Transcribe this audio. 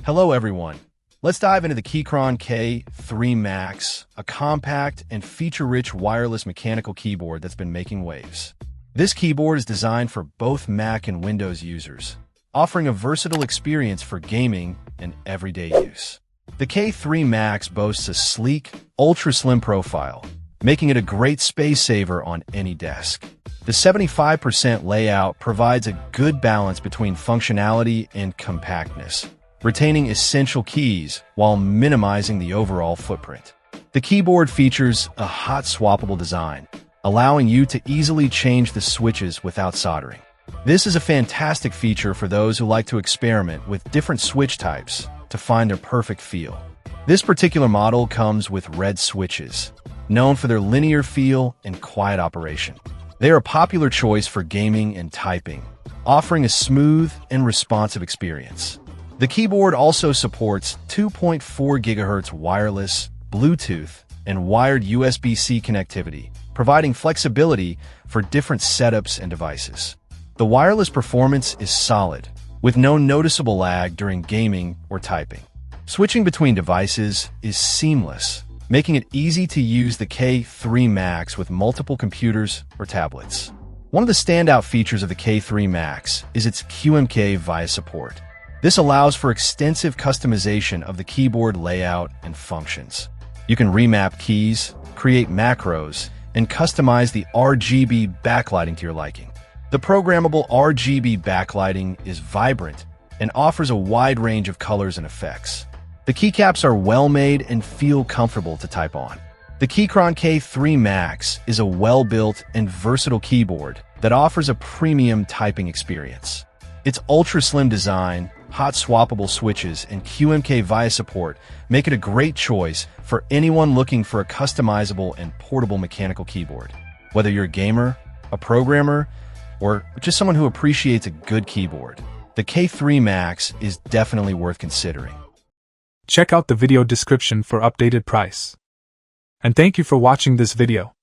Hello everyone. Let's dive into the Keychron K3 Max, a compact and feature-rich wireless mechanical keyboard that's been making waves. This keyboard is designed for both Mac and Windows users, offering a versatile experience for gaming and everyday use. The K3 Max boasts a sleek, ultra-slim profile, making it a great space saver on any desk. The 75% layout provides a good balance between functionality and compactness, retaining essential keys while minimizing the overall footprint. The keyboard features a hot swappable design, allowing you to easily change the switches without soldering. This is a fantastic feature for those who like to experiment with different switch types to find their perfect feel. This particular model comes with red switches, known for their linear feel and quiet operation. They are a popular choice for gaming and typing, offering a smooth and responsive experience. The keyboard also supports 2.4 GHz wireless, Bluetooth, and wired USB-C connectivity, providing flexibility for different setups and devices. The wireless performance is solid, with no noticeable lag during gaming or typing. Switching between devices is seamless, making it easy to use the K3 Max with multiple computers or tablets. One of the standout features of the K3 Max is its QMK VIA support. This allows for extensive customization of the keyboard layout and functions. You can remap keys, create macros, and customize the RGB backlighting to your liking. The programmable RGB backlighting is vibrant and offers a wide range of colors and effects. The keycaps are well-made and feel comfortable to type on. The Keychron K3 Max is a well-built and versatile keyboard that offers a premium typing experience. Its ultra-slim design, hot swappable switches, and QMK VIA support make it a great choice for anyone looking for a customizable and portable mechanical keyboard. Whether you're a gamer, a programmer, or just someone who appreciates a good keyboard, the K3 Max is definitely worth considering. Check out the video description for updated price. And thank you for watching this video.